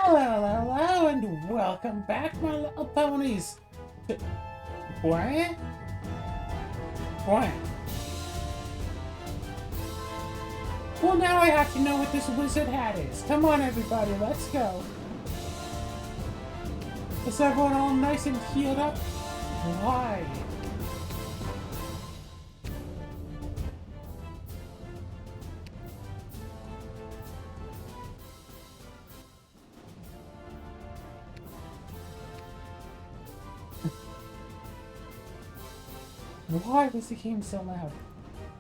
Hello, and welcome back, my little ponies. What? What? Well, now I have to know what this wizard hat is. Come on, everybody, let's go. Is everyone all nice and healed up? Why? Why was the game so loud?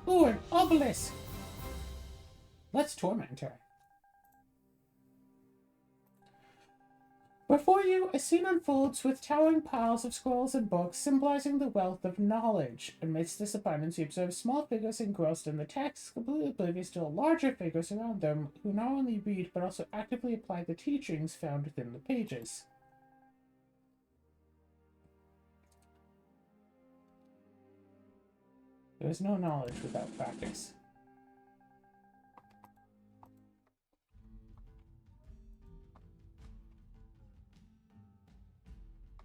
Ooh, an obelisk! Let's torment her. Before you, a scene unfolds with towering piles of scrolls and books symbolizing the wealth of knowledge. Amidst this abundance, you observe small figures engrossed in the text, completely oblivious to larger figures around them who not only read but also actively apply the teachings found within the pages. There is no knowledge without practice.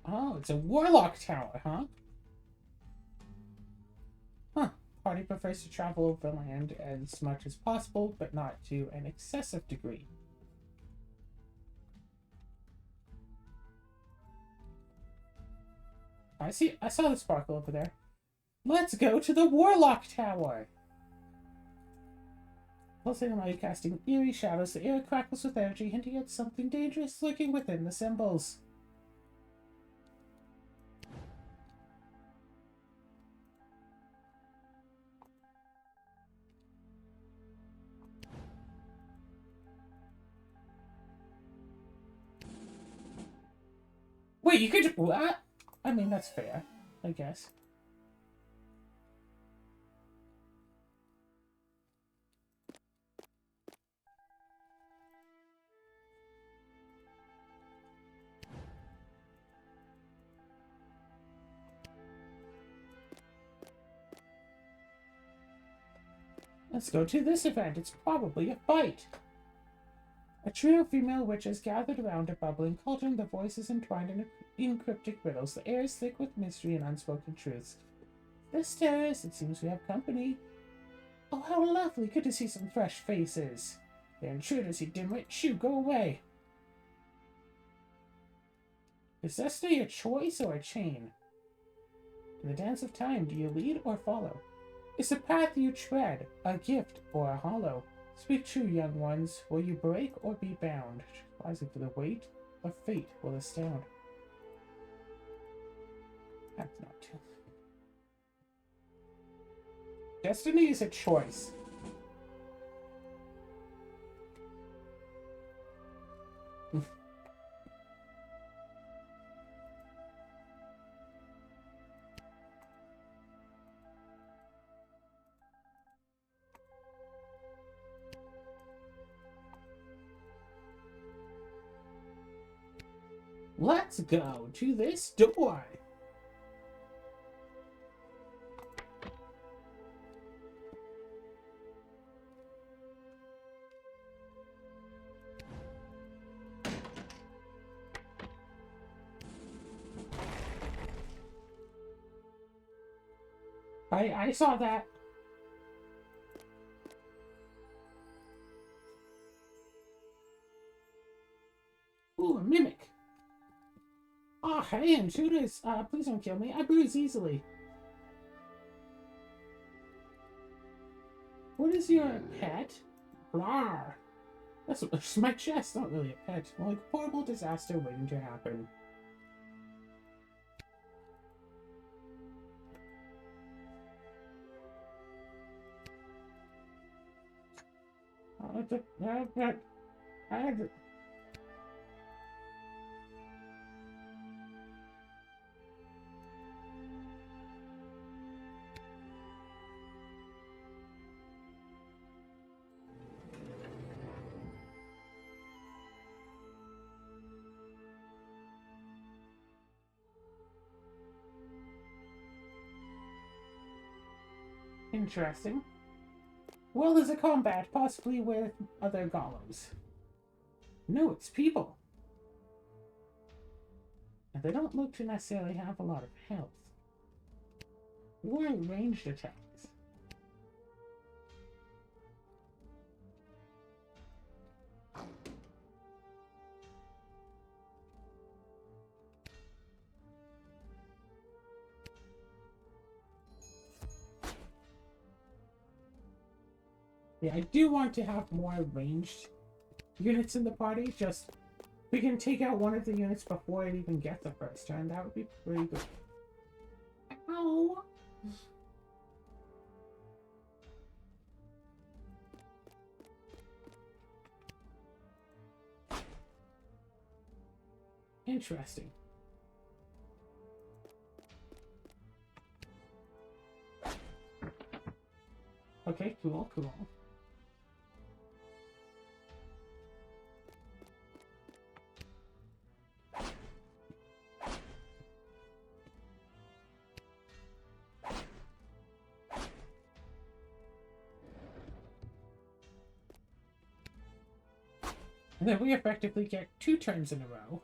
Oh, it's a warlock tower, huh? Huh. Party prefers to travel overland as much as possible, but not to an excessive degree. I saw the sparkle over there. Let's go to the warlock tower! Pulsing while casting eerie shadows, the air crackles with energy, hinting at something dangerous lurking within the symbols. Wait, you could... What? I mean, that's fair, I guess. Let's go to this event. It's probably a fight. A trio of female witches gathered around a bubbling cauldron, their voices entwined in cryptic riddles. The air is thick with mystery and unspoken truths. Sisters, it seems we have company. Oh, how lovely. Good to see some fresh faces. They're intruders, you dimwit. Shoo, go away. Is destiny a choice or a chain? In the dance of time, do you lead or follow? Is the path you tread a gift or a hollow? Speak true, young ones. Will you break or be bound? Wisely, for the weight of fate will astound. That's not true. Destiny is a choice. Let's go to this door. I saw that. Ooh, a mimic. Oh, hey, intruders. Please don't kill me. I bruise easily. What is your pet? Blar. That's my chest, not really a pet. More like a horrible disaster waiting to happen. Interesting. Well, there's a combat, possibly with other golems. No, it's people. And they don't look to necessarily have a lot of health. Or ranged attacks. Yeah, I do want to have more ranged units in the party. Just, we can take out one of the units before it even gets the first turn. That would be pretty good. Ow! Interesting. Okay, cool, cool. And then we effectively get 2 turns in a row.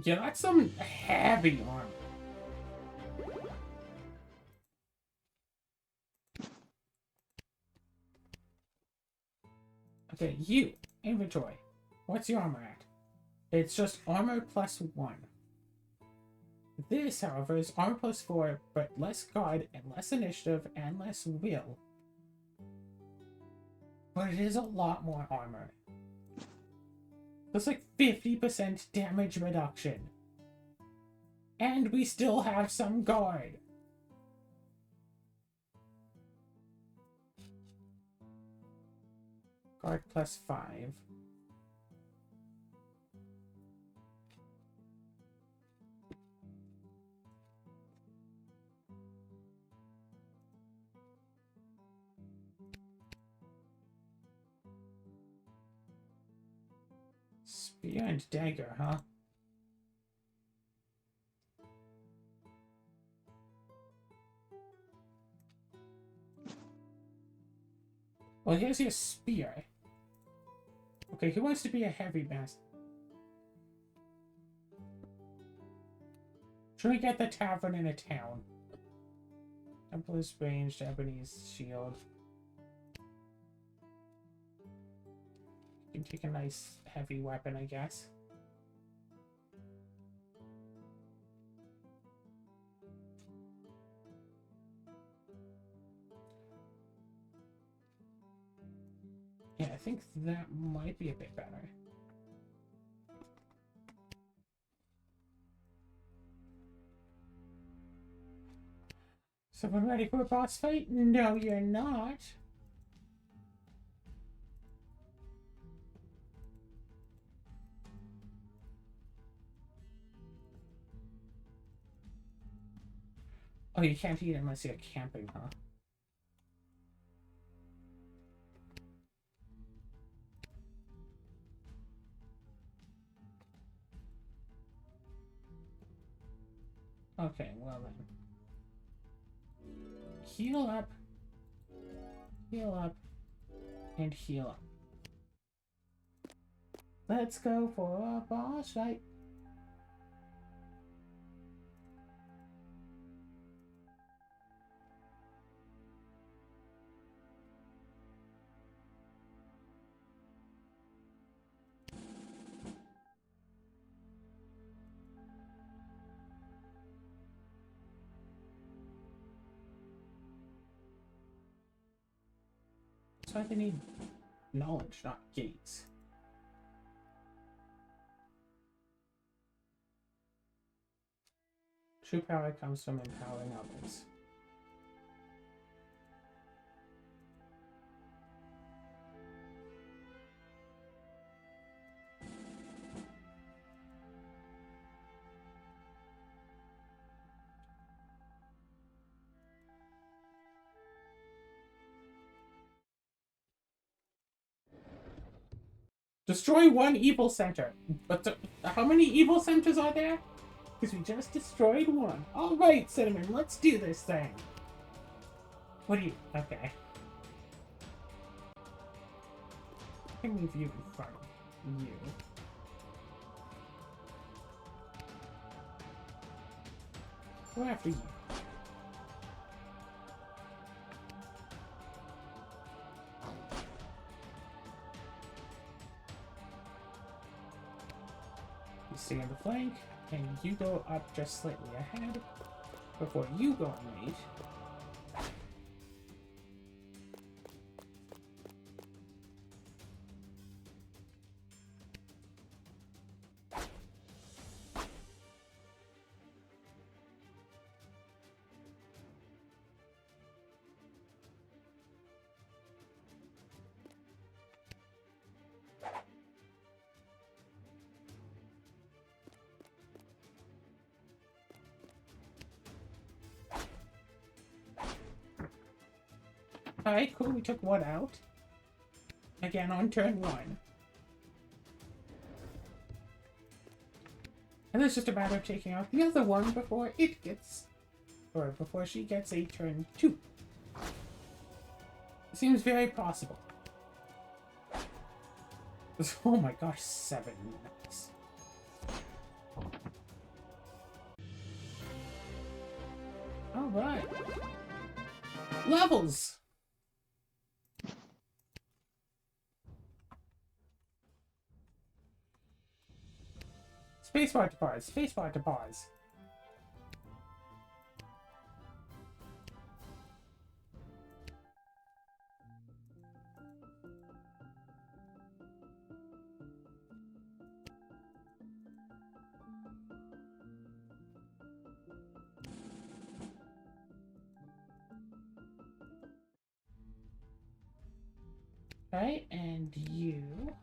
Yeah, that's some heavy armor. Okay, you. Inventory. What's your armor at? It's just armor +1. This, however, is armor +4, but less guard and less initiative and less will. But it is a lot more armor. That's like 50% damage reduction. And we still have some guard. Guard +5. Spear and dagger, huh? Well, here's your spear. Okay, who wants to be a heavy master? Should we get the tavern in a town? Templar's ranged, Ebony's shield. You can take a nice heavy weapon, I guess. Yeah, I think that might be a bit better. Someone ready for a boss fight? No, you're not. Oh, you can't eat unless you're camping, huh? Okay, well then. Heal up, and heal up. Let's go for a boss fight. That's why they need knowledge, not gates. True power comes from empowering others. Destroy one evil center. But how many evil centers are there? Because we just destroyed one. Alright, Cinnamon, let's do this thing. What do you... Okay. can leave you in front of you. Go after you. You stay on the flank, and you go up just slightly ahead before you go and meet. Alright, cool, we took one out. Again on turn 1. And it's just a matter of taking out the other one before it gets... or before she gets a turn 2. Seems very possible. Oh my gosh, 7. Nice. Alright. Levels! Spacebar to pause. Spacebar to pause. Okay, and you...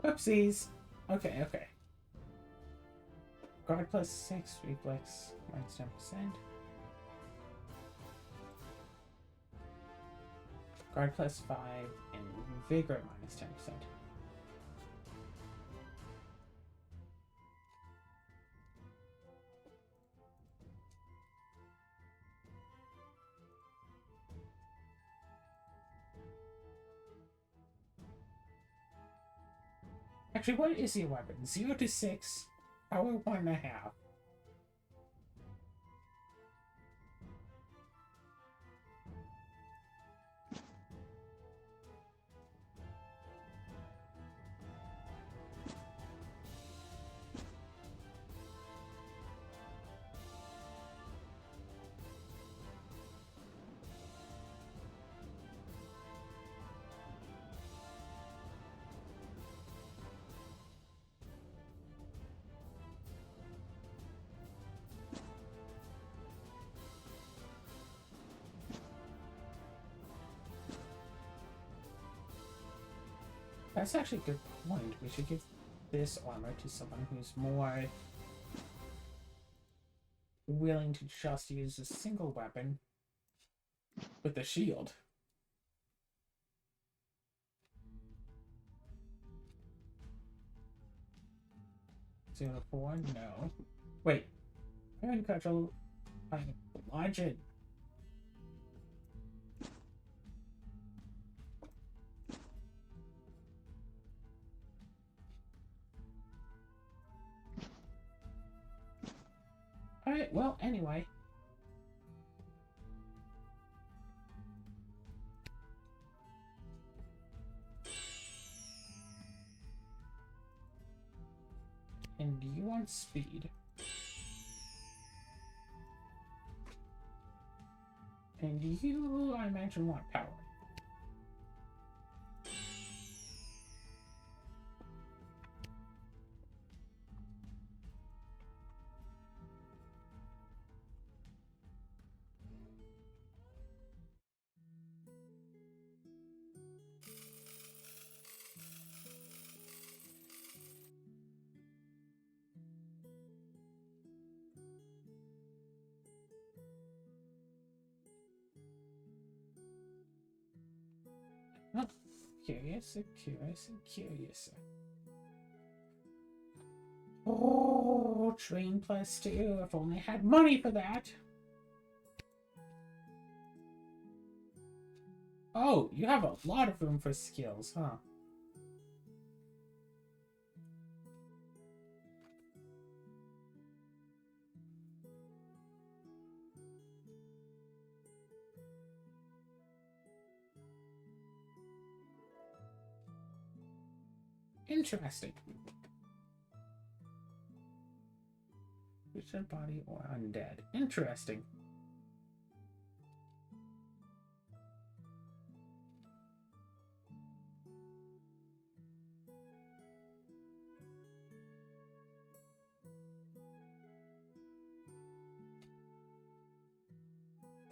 Oopsies. Okay, okay. Guard plus 6, reflex minus 10%. Guard plus 5, and vigor minus 10%. Actually, what is your weapon? 0 to 6, power 1.5. That's actually a good point. We should give this armor to someone who's more willing to just use a single weapon with a shield. 0 to 4? No. Wait. Iron Cudgel. Iron Bludgeon. Alright, well, anyway. And you want speed. And you, I imagine, want power. Oh, curious, curious, curious. Oh, train +2. If only I had money for that. Oh, you have a lot of room for skills, huh? Interesting. Wizard body or undead. Interesting.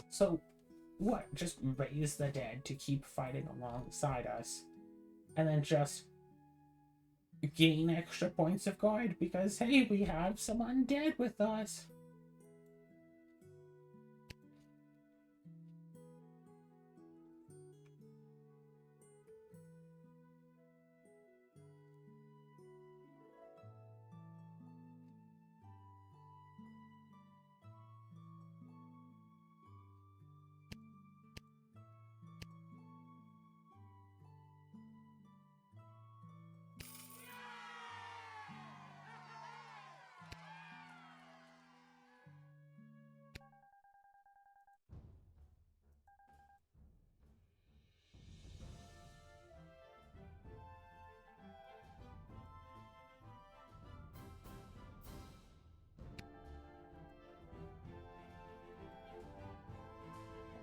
So, what? Just raise the dead to keep fighting alongside us, and then just gain extra points of guard because, hey, we have some undead with us.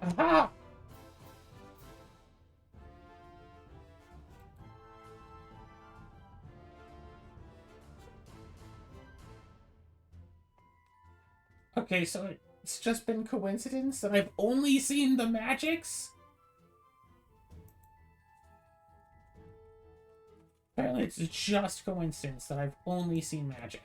Aha! Okay, so it's just been coincidence that I've only seen the magics? Apparently it's just coincidence that I've only seen magic.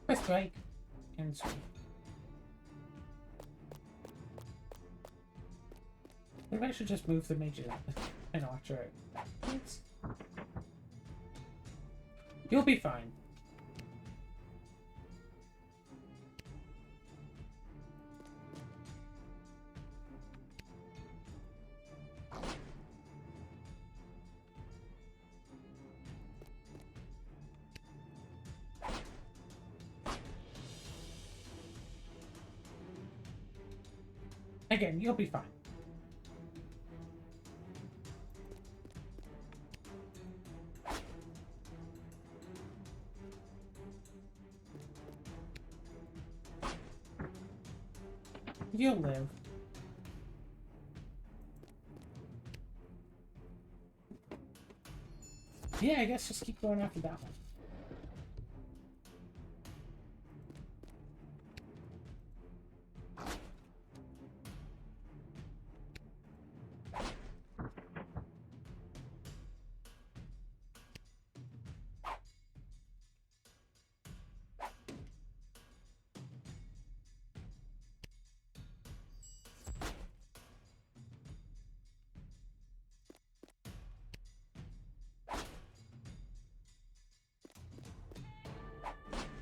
Press strike and sweep. Maybe I should just move the mages and watch it. You'll be fine. Again, you'll be fine. You'll live. Yeah, I guess just keep going after that one.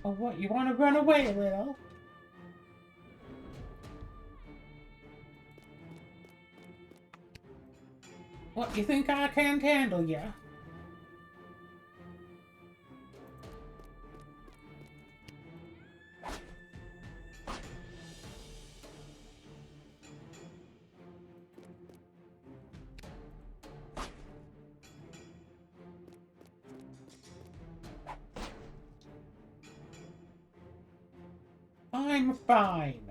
Oh, what? You want to run away a little? What, you think I can't handle ya? I'm fine.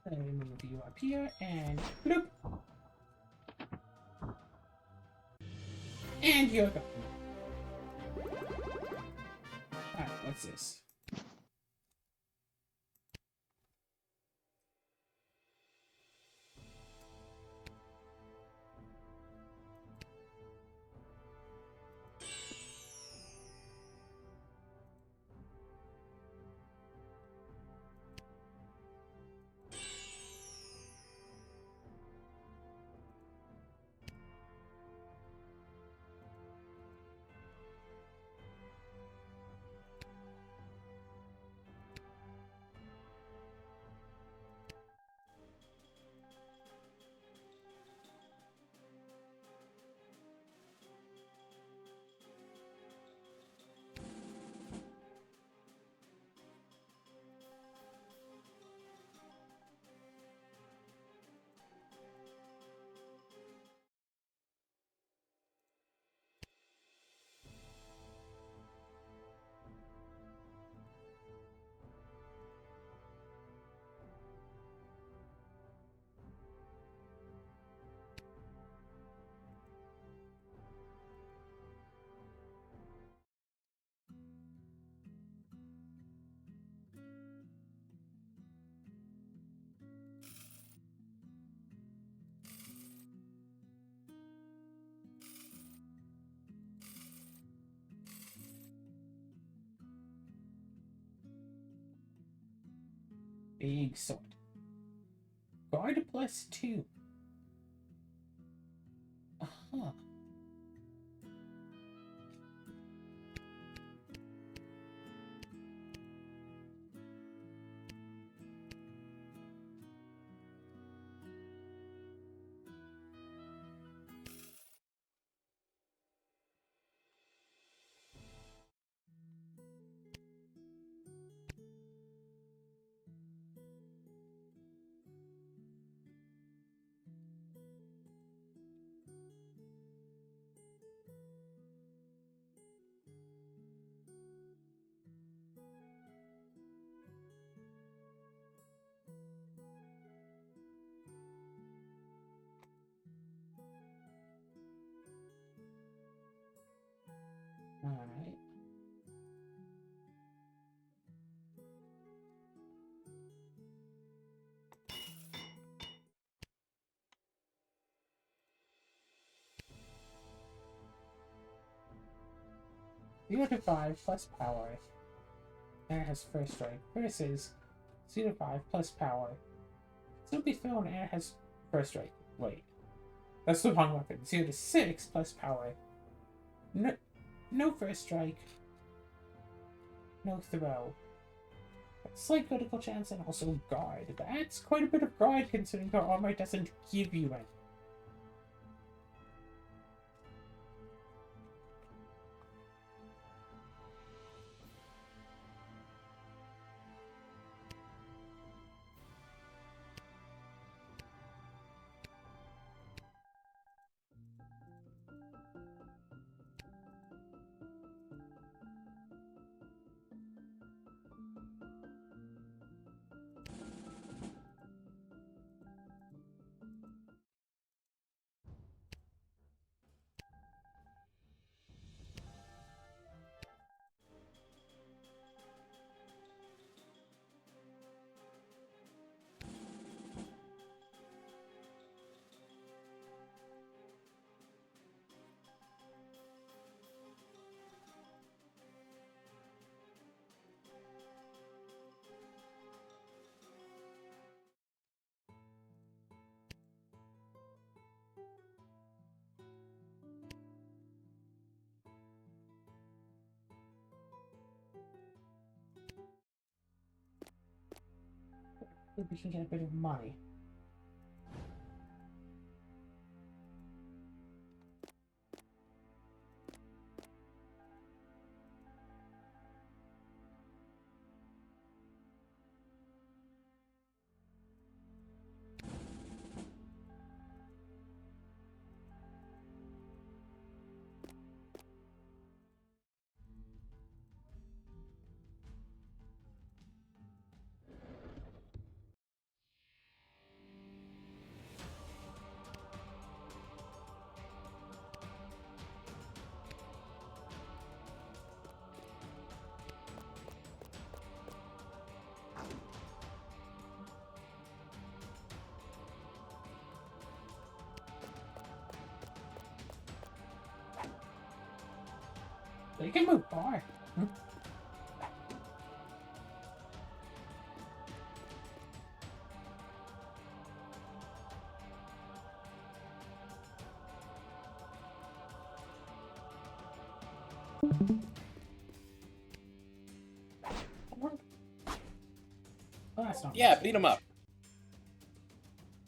Let me move you up here and bloop. And you're gone. Alright, what's this? Big sword. Guard +2. Uh-huh. Alright. Zero to 5 plus power. And it has first strike. Versus 0 to 5 plus power. So be thrown and it has first strike. Wait. That's the wrong weapon. 0 to 6 plus power. No, no first strike. No throw. Slight critical chance and also guard. That's quite a bit of guard considering her armor doesn't give you any. we can get a bit of money. They can move far. Oh, that's not Yeah, beat him up.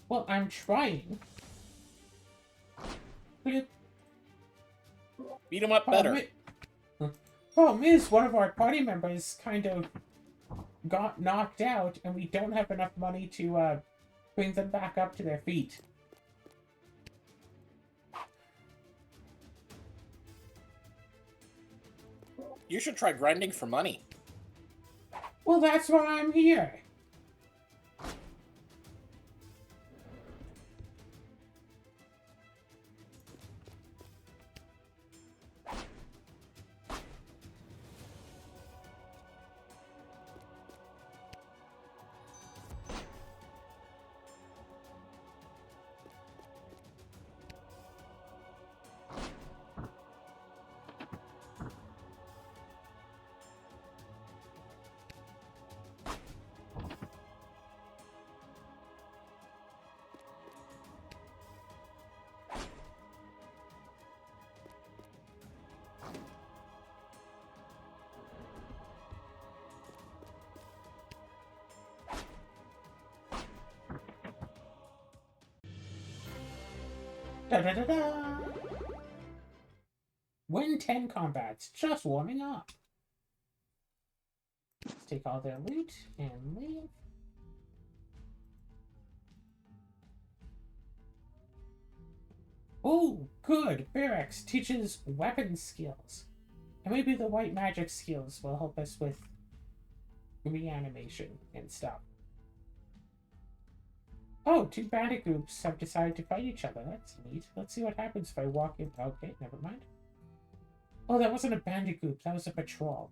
Well, I'm trying. Beat him up better. Problem is, one of our party members kind of got knocked out, and we don't have enough money to bring them back up to their feet. You should try grinding for money. Well, that's why I'm here. Da da da da! Win 10 combats, just warming up. Let's take all their loot and leave. Oh, good! Barracks teaches weapon skills. And maybe the white magic skills will help us with reanimation and stuff. Oh, two bandit groups have decided to fight each other. That's neat. Let's see what happens if I walk in. Okay, never mind. Oh, that wasn't a bandit group. That was a patrol.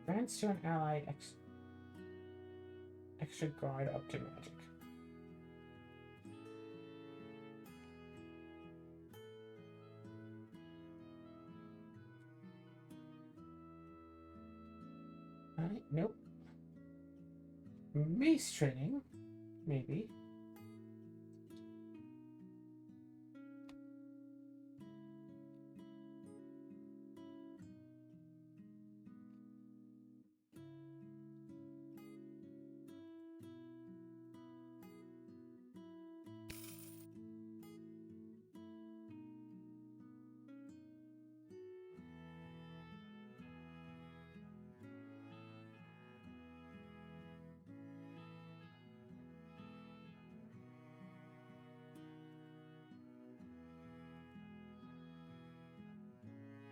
Grants to an ally extra guard up to magic. Alright, nope. Mace training, maybe.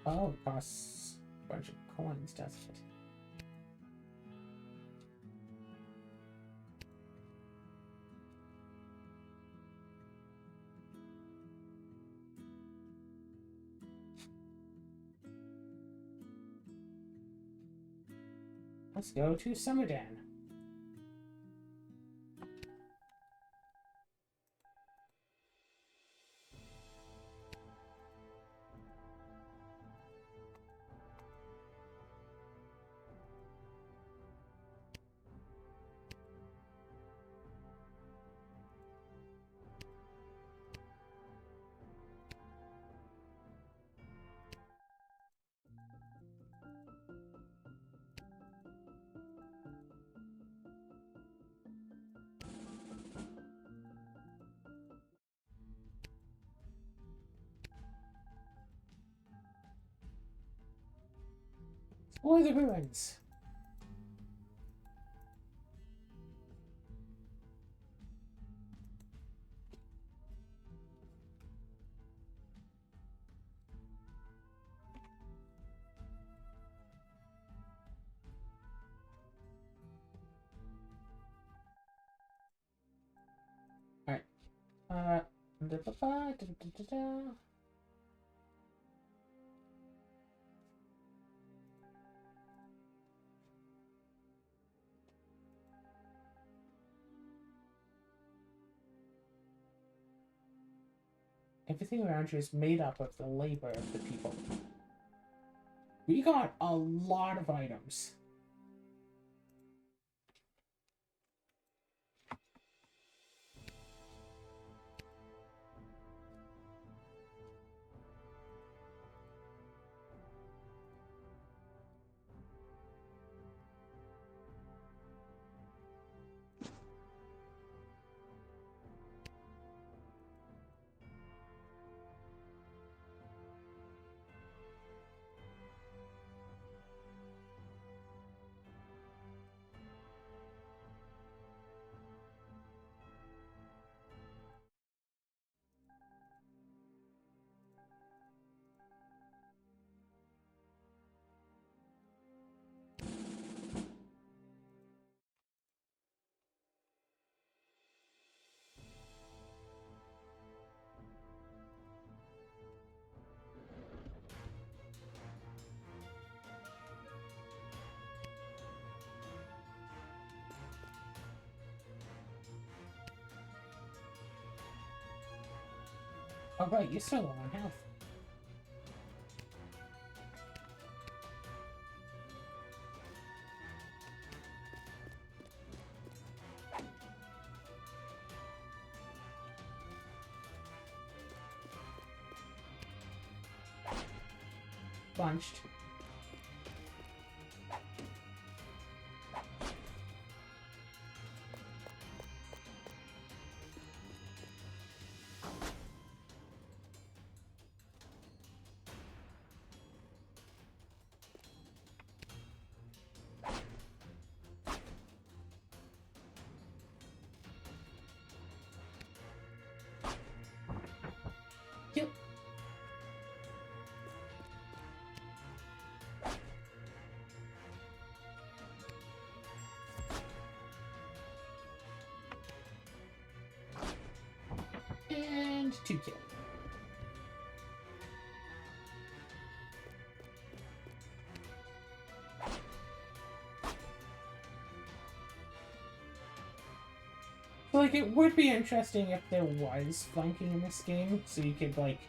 Oh, it costs a bunch of coins, doesn't it? Let's go to Summerdan. Explore the ruins. Alright. Everything around you is made up of the labor of the people. We got a lot of items. Oh right, you're still low on health. Bunched. Yep. And 2 kill. So, like, it would be interesting if there was flanking in this game, so you could, like,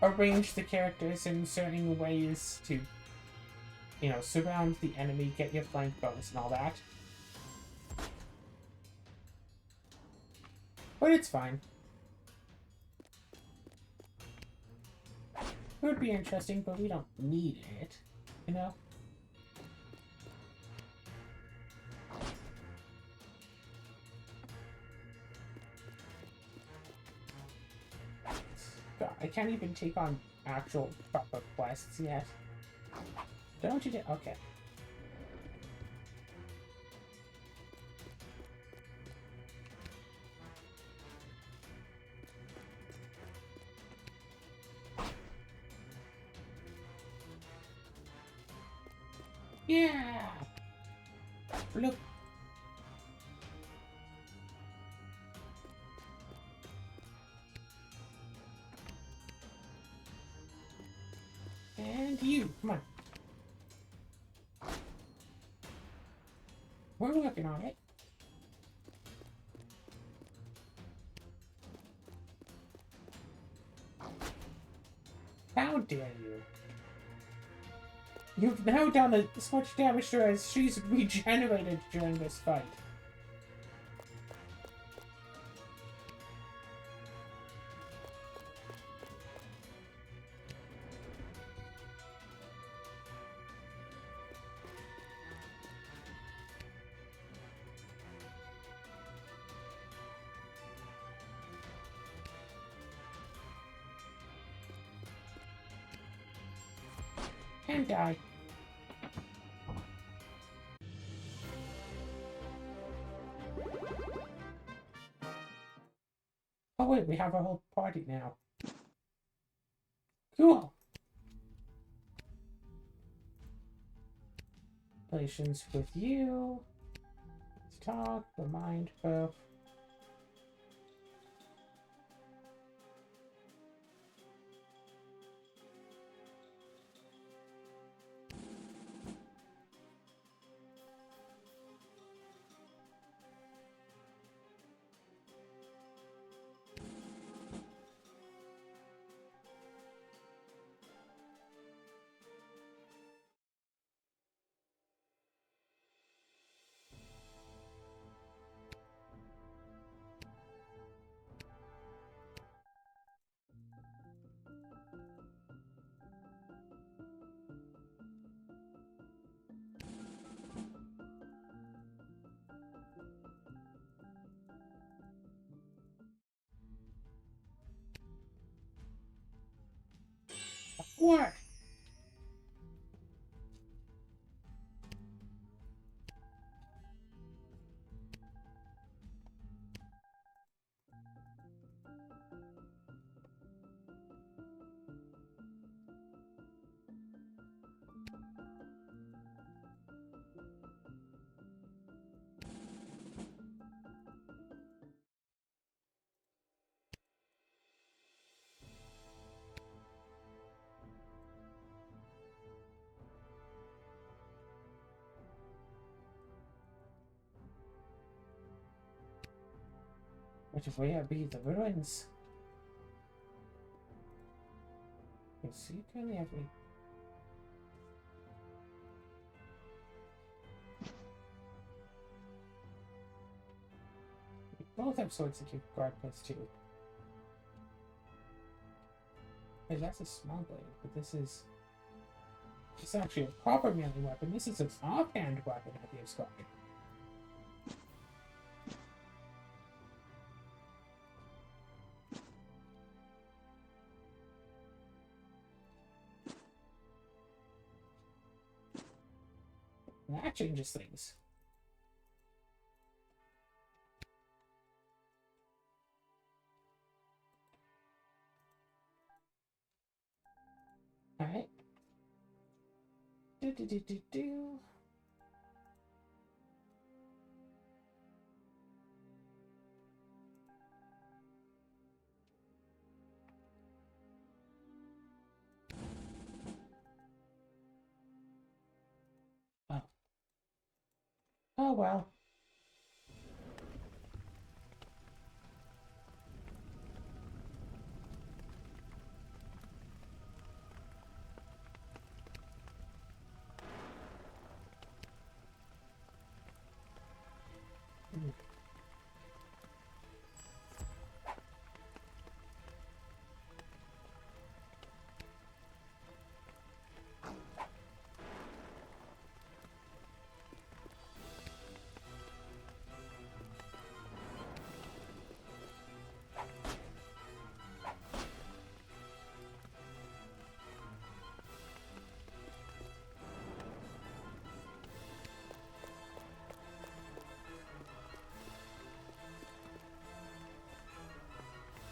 arrange the characters in certain ways to, you know, surround the enemy, get your flank bonus and all that. But it's fine. It would be interesting, but we don't need it, you know? God, I can't even take on actual proper quests yet. Don't you do? Okay. Yeah! Look. And you, come on. We're working on it. How dare you? You've now done as much damage to her as she's regenerated during this fight. And die. Oh wait, we have a whole party now. Cool. Relations with you. Let's talk, remind both. What? Which is where be the ruins? Yes, you currently have me. We both have swords that keep guard +2. Hey, that's a small blade, but this is... It's actually a proper melee weapon. This is an offhand weapon at the squad. That changes things. Alright. Do. Oh. Oh well.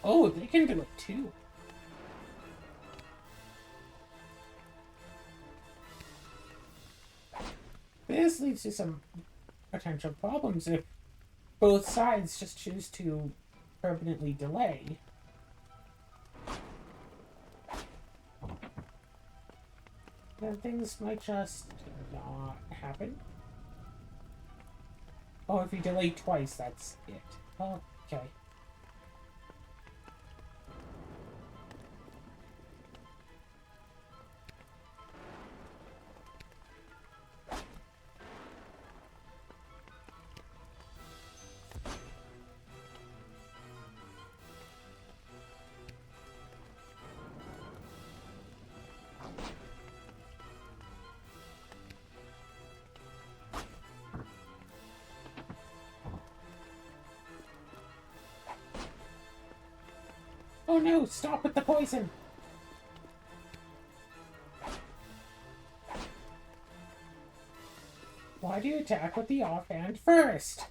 Oh, they can do it too. This leads to some potential problems if both sides just choose to permanently delay. Then things might just not happen. Oh, if you delay twice, that's it. Okay. Oh no, stop with the poison! Why do you attack with the offhand first?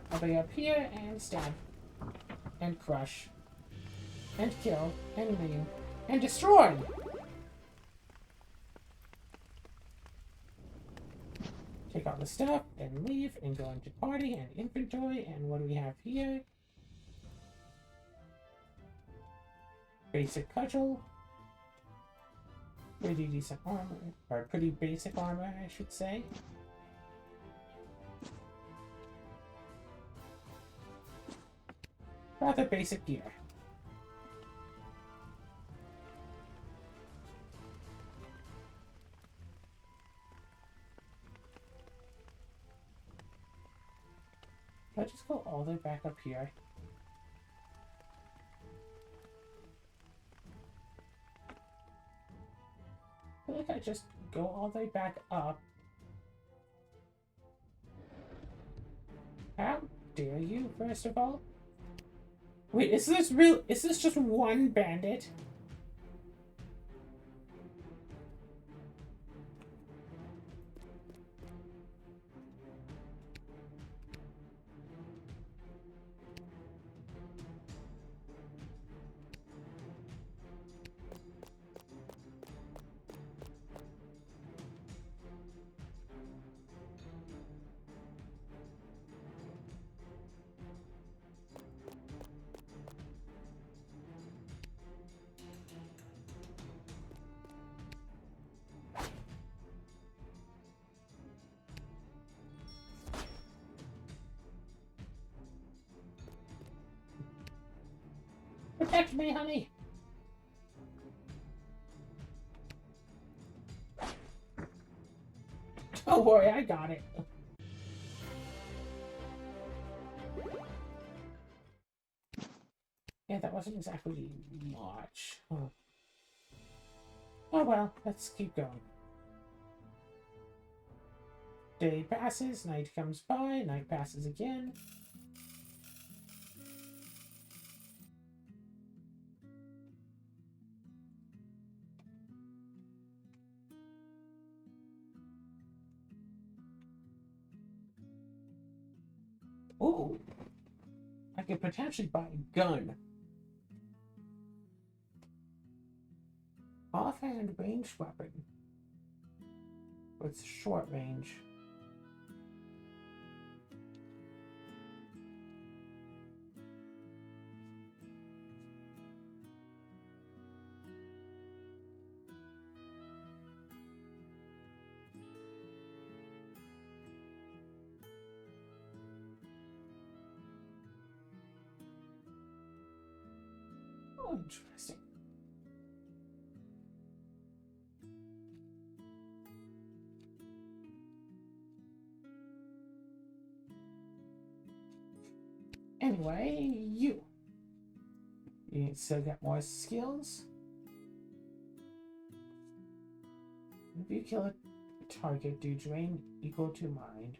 I'll be up here and stab. And crush. And kill. And maim. And destroy! Take all the stuff and leave and go into party and inventory. And what do we have here? Basic cudgel. Pretty decent armor. Or pretty basic armor, I should say. Rather basic gear. Let's just go all the way back up here. I feel like I just go all the way back up. How dare you, first of all? Wait, is this real? Is this just one bandit? Protect me, honey! Don't worry, I got it. Yeah, that wasn't exactly much. Huh. Oh well, let's keep going. Day passes, night comes by, night passes again. Ooh, I could potentially buy a gun. Offhand ranged weapon with short range. Oh, interesting. Anyway, you still get more skills. If you kill a target, do drain equal to mind.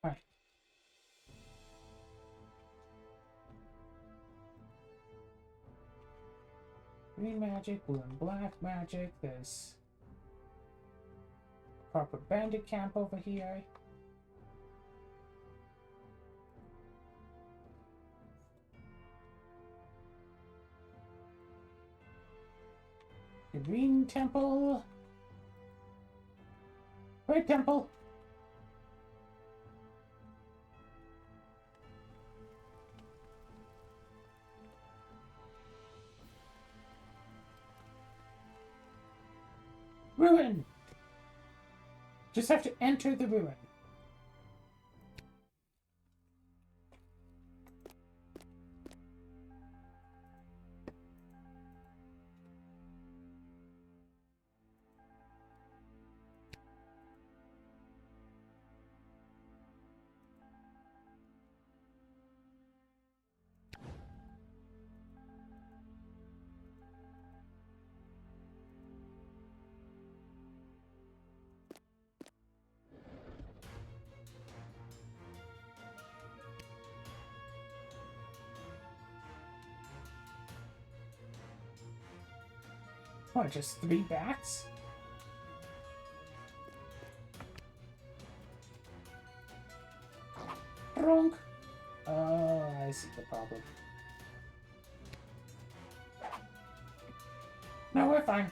Alright. Green magic, blue and black magic. There's proper bandit camp over here. Green temple. Red temple. Ruin. Just have to enter the ruin. What, just 3 bats? Wrong. Oh, I see the problem. No, we're fine.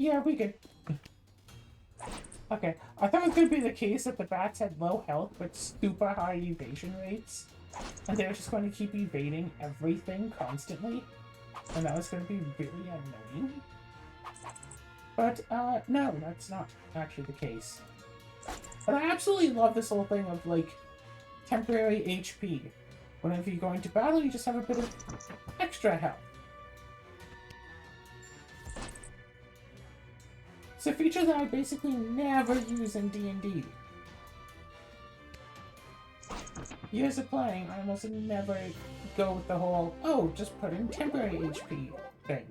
Yeah, we good. Okay, I thought it was going to be the case that the bats had low health but super high evasion rates. And they were just going to keep evading everything constantly. And that was going to be really annoying. But, no, that's not actually the case. But I absolutely love this whole thing of, like, temporary HP. Whenever you go into battle, you just have a bit of extra health. It's a feature that I basically never use in D&D. Years of playing, I almost never go with the whole, oh, just put in temporary HP thing.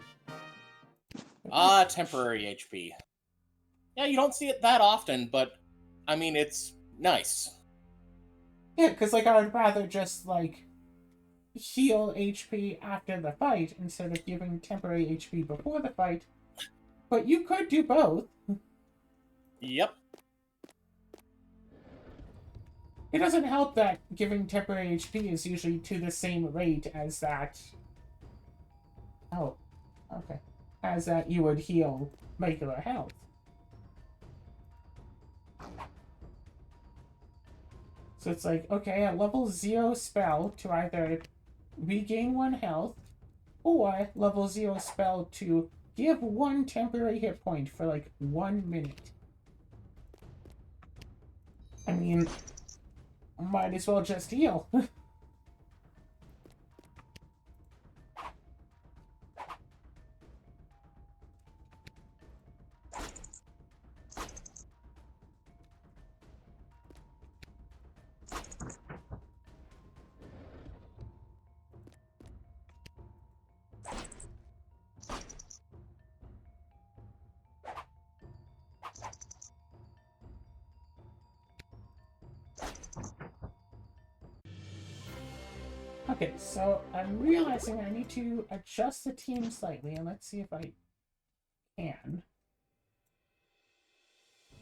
Temporary HP. Yeah, you don't see it that often, but, I mean, it's nice. Yeah, because, like, I would rather just, like, heal HP after the fight instead of giving temporary HP before the fight. But you could do both. Yep. It doesn't help that giving temporary HP is usually to the same rate as that... Oh, okay. As that you would heal regular health. So it's like, okay, a level 0 spell to either regain 1 health, or level 0 spell to give 1 temporary hit point for like 1 minute. I mean, might as well just heal. Okay, so I'm realizing I need to adjust the team slightly, and let's see if I can.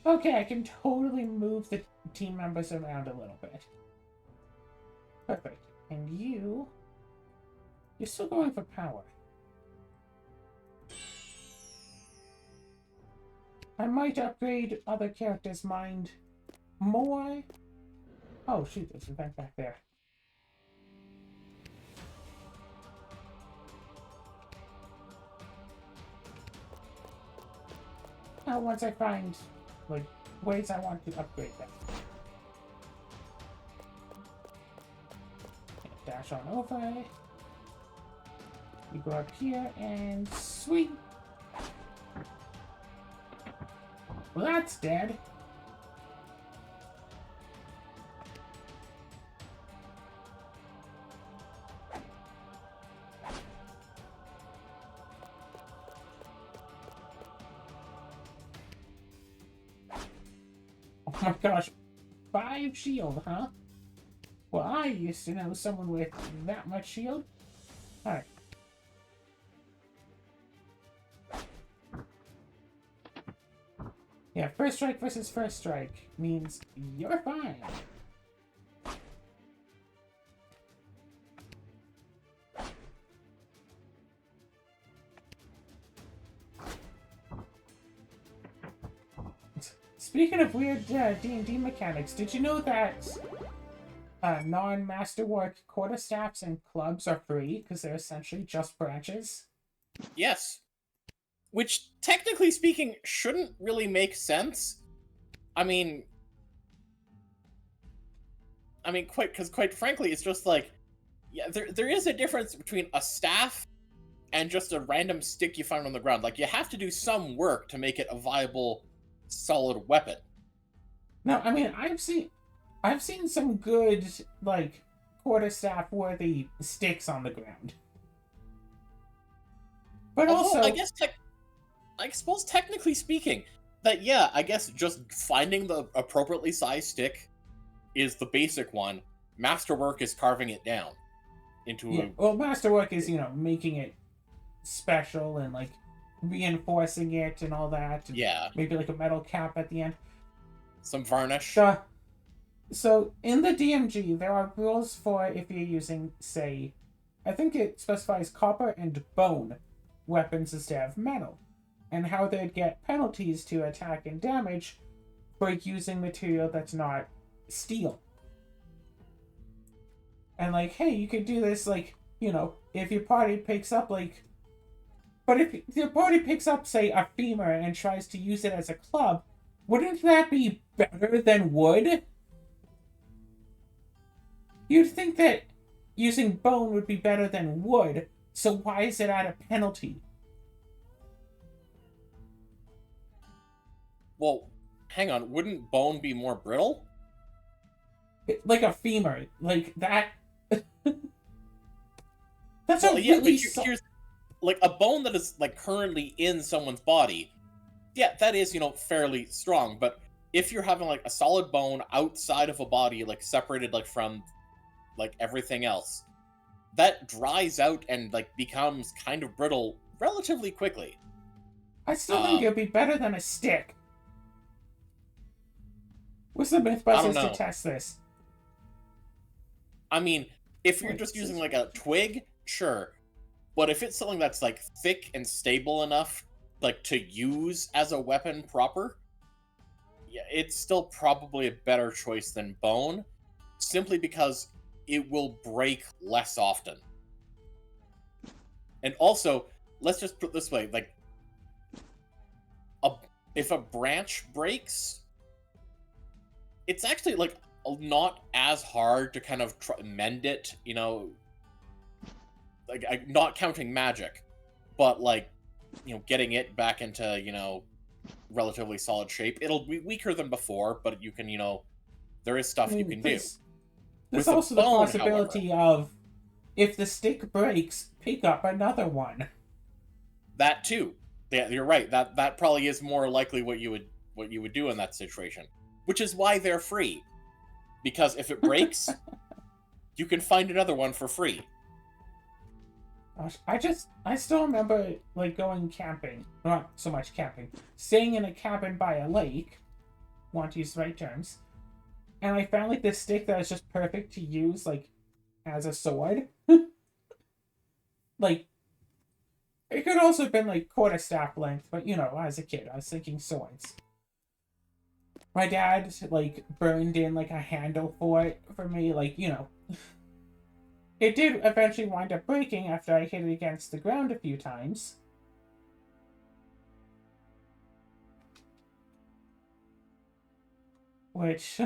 Okay, I can totally move the team members around a little bit. Perfect. And you're still going for power. I might upgrade other characters' mind more. Oh shoot, there's a vent back there. Once I find, like, ways I want to upgrade them. dash on over. You go up here and swing. Well, that's dead. Oh my gosh. 5 shield, huh? Well, I used to know someone with that much shield. Alright. Yeah, first strike versus first strike means you're fine. Speaking of weird D&D mechanics, did you know that non-masterwork quarterstaffs and clubs are free because they're essentially just branches? Yes. Which, technically speaking, shouldn't really make sense. I mean, quite frankly, it's just like, yeah, there is a difference between a staff and just a random stick you find on the ground. Like, you have to do some work to make it a viable, solid weapon. No, I mean, I've seen some good, like, quarterstaff worthy sticks on the ground. But Although, also, I suppose technically speaking, that yeah, I guess just finding the appropriately sized stick is the basic one. Masterwork is carving it down into yeah, well, masterwork is, you know, making it special and, like, reinforcing it and all that. And yeah, maybe, like, a metal cap at the end. some varnish. So, in the DMG, there are rules for if you're using, say, I think it specifies copper and bone weapons instead of metal, and how they'd get penalties to attack and damage for using material that's not steel. And, like, hey, you could do this, like, you know, if your party picks up, like, but if your party picks up, say, a femur and tries to use it as a club, wouldn't that be better than wood? You'd think that using bone would be better than wood, so why is it at a penalty? Well, hang on, wouldn't bone be more brittle? Like a femur, like that. That's Well, a yeah, really but here's like a bone that is like currently in someone's body. Yeah, that is, fairly strong, but if you're having like a solid bone outside of a body, like separated like from like everything else, that dries out and like becomes kind of brittle relatively quickly. I still think it'd be better than a stick. What's the I don't Mythbusters to know. test this? I mean, if you're Wait, just this using is- like a twig, sure. But if it's something that's like thick and stable enough like to use as a weapon proper, yeah, it's still probably a better choice than bone, simply because it will break less often. And also, let's just put it this way, like if a branch breaks, it's actually like not as hard to kind of mend it, like not counting magic, but like getting it back into relatively solid shape. It'll be weaker than before, but you can there is stuff you can do. There's With a also the bone, possibility of if the stick breaks, pick up another one. That too. Yeah, you're right. That probably is more likely what you would do in that situation, which is why they're free. Because if it breaks, you can find another one for free. Gosh, I still remember, like, going camping. Not so much camping. Staying in a cabin by a lake. Want to use the right terms. And I found, like, this stick that was just perfect to use, like, as a sword. Like, it could also have been, like, quarterstaff length, but, as a kid, I was thinking swords. My dad, like, burned in, like, a handle for it for me, like, It did eventually wind up breaking after I hit it against the ground a few times. Which...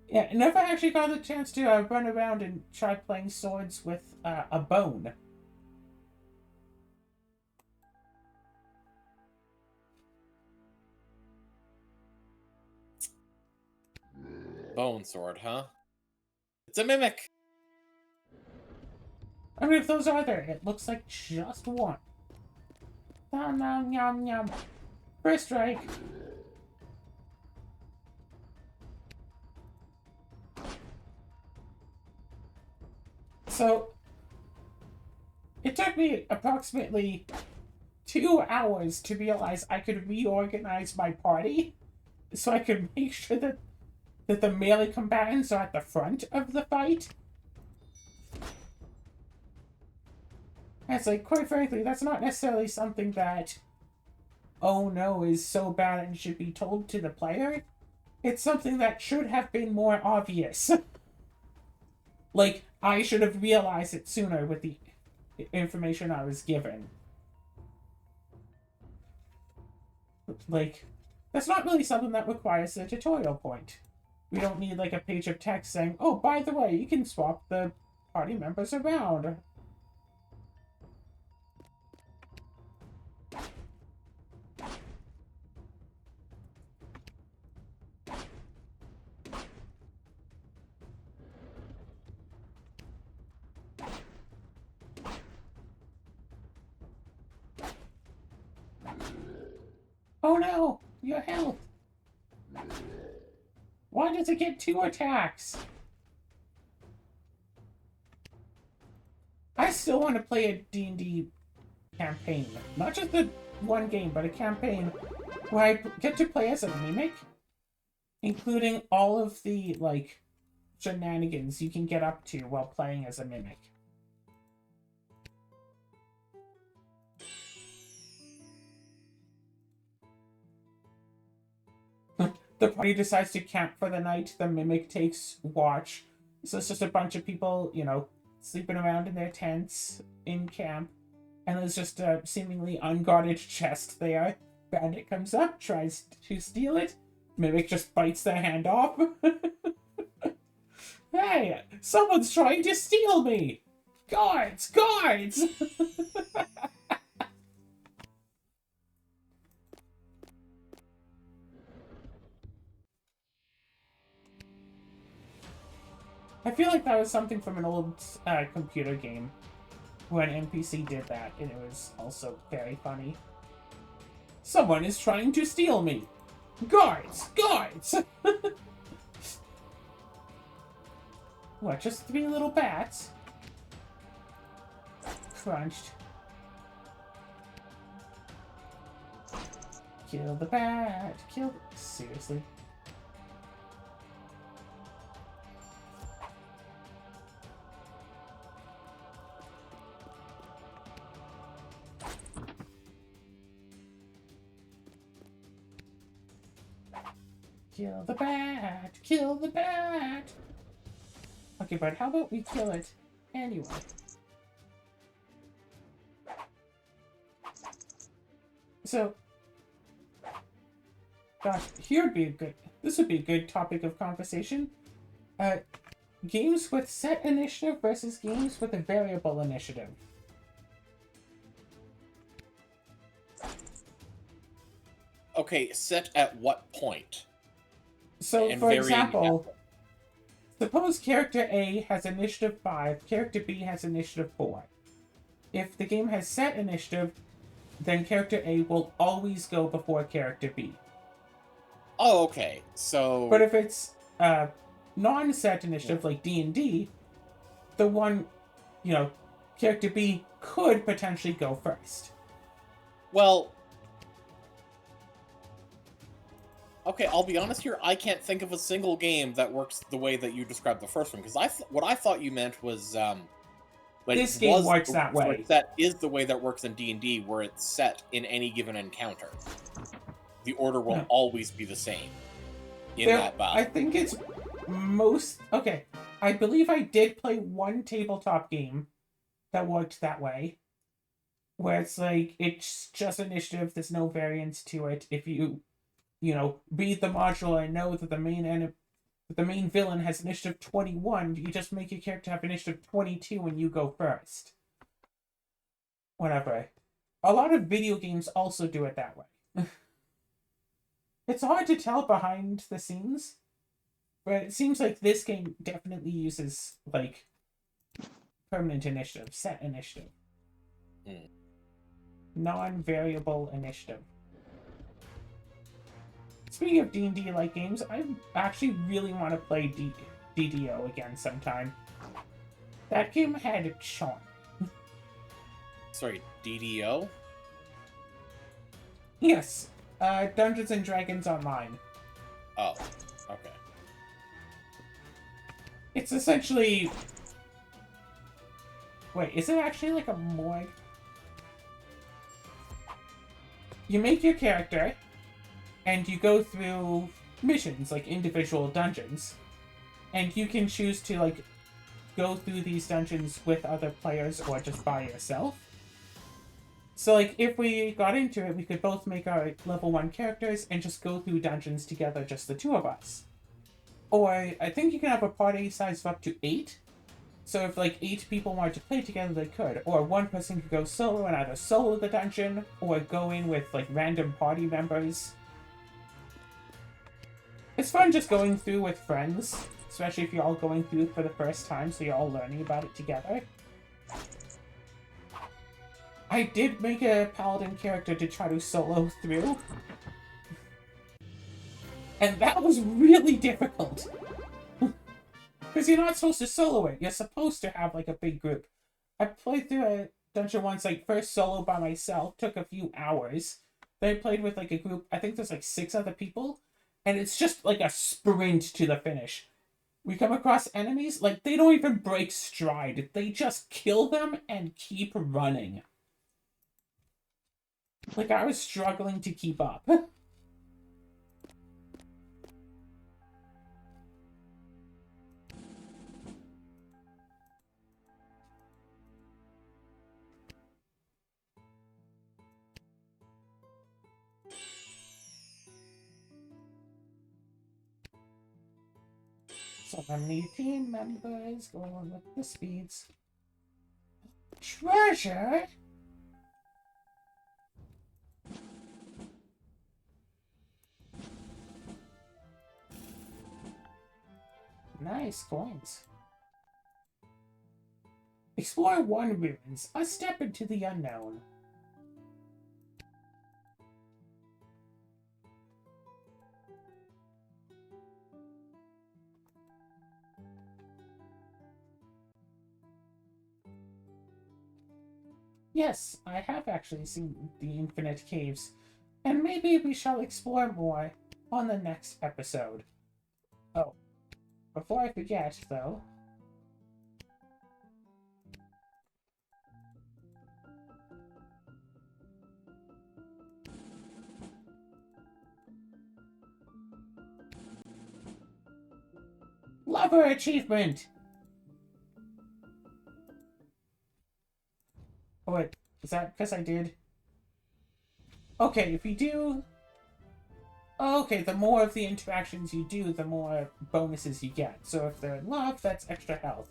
Yeah, never actually got the chance to run around and try playing swords with a bone. Bone sword, huh? It's a mimic. I mean, if those are there, it looks like just one. Nom nom yum yum. First strike. So, it took me approximately 2 hours to realize I could reorganize my party so I could make sure that the melee combatants are at the front of the fight. And it's like, quite frankly, that's not necessarily something that, oh no, is so bad and should be told to the player. It's something that should have been more obvious. Like, I should have realized it sooner with the information I was given. Like, that's not really something that requires a tutorial point. We don't need, like, a page of text saying, oh, by the way, you can swap the party members around. Oh no, your health. Why does it get 2 attacks? I still want to play a D&D campaign. Not just the one game, but a campaign where I get to play as a mimic, including all of the, like, shenanigans you can get up to while playing as a mimic. The party decides to camp for the night, the mimic takes watch. So it's just a bunch of people, sleeping around in their tents in camp. And there's just a seemingly unguarded chest there. Bandit comes up, tries to steal it. Mimic just bites their hand off. Hey, someone's trying to steal me! Guards! Guards! I feel like that was something from an old computer game when NPC did that, and it was also very funny. Someone is trying to steal me! Guards! Guards! What, just 3 little bats? Crunched. Kill the bat! Kill... Seriously? Kill the bat! Kill the bat! Okay, but how about we kill it anyway? So, gosh, this would be a good topic of conversation. Games with set initiative versus games with a variable initiative. Okay, set at what point? So, And for varying example, suppose character A has initiative 5, character B has initiative 4. If the game has set initiative, then character A will always go before character B. Oh, okay. So, But if it's non-set initiative, like D&D, the one, character B could potentially go first. well, okay, I'll be honest here. I can't think of a single game that works the way that you described the first one, because what I thought you meant was like This game works that way. Like, that is the way that works in D&D, where it's set in any given encounter. The order will always be the same in that battle. I think it's okay. I believe I did play one tabletop game that worked that way, where it's like it's just initiative. There's no variance to it. If you read the module and know that the main the main villain has initiative 21, you just make your character have initiative 22 and you go first. Whatever. A lot of video games also do it that way. It's hard to tell behind the scenes, but it seems like this game definitely uses, like, permanent initiative, set initiative. Non-variable initiative. Speaking of D&D-like games, I actually really want to play DDO again sometime. That game had a charm. Sorry, DDO? Yes. Dungeons and Dragons Online. Oh, okay. It's essentially... Wait, is it actually like a morgue? You make your character, and you go through missions, like individual dungeons. And you can choose to, like, go through these dungeons with other players or just by yourself. So, like, if we got into it, we could both make our level 1 characters and just go through dungeons together, just the two of us. Or, I think you can have a party size of up to 8. So if, like, 8 people wanted to play together, they could. Or one person could go solo and either solo the dungeon, or go in with, like, random party members. It's fun just going through with friends, especially if you're all going through for the first time, so you're all learning about it together. I did make a paladin character to try to solo through. And that was really difficult. Because you're not supposed to solo it. You're supposed to have, like, a big group. I played through a dungeon once, like, first solo by myself. Took a few hours. Then I played with, like, a group. I think there's, like, 6 other people. And it's just, like, a sprint to the finish. We come across enemies, like, they don't even break stride. They just kill them and keep running. Like, I was struggling to keep up. So many team members going on with the speeds. Treasure? Nice coins. Explore 1 ruins, a step into the unknown. Yes, I have actually seen the Infinite Caves, and maybe we shall explore more on the next episode. Oh, before I forget, though... Lover achievement! Oh, wait, is that because I did? Okay, if you do... Okay, the more of the interactions you do, the more bonuses you get. So if they're in love, that's extra health.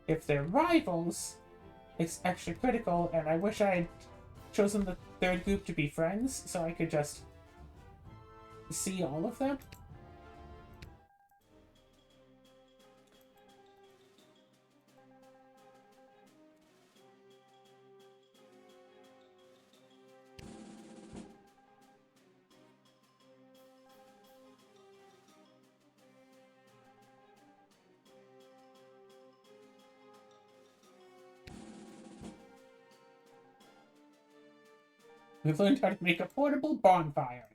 If they're rivals, it's extra critical, and I wish I had chosen the 3rd group to be friends, so I could just see all of them. We've learned how to make a portable bonfire.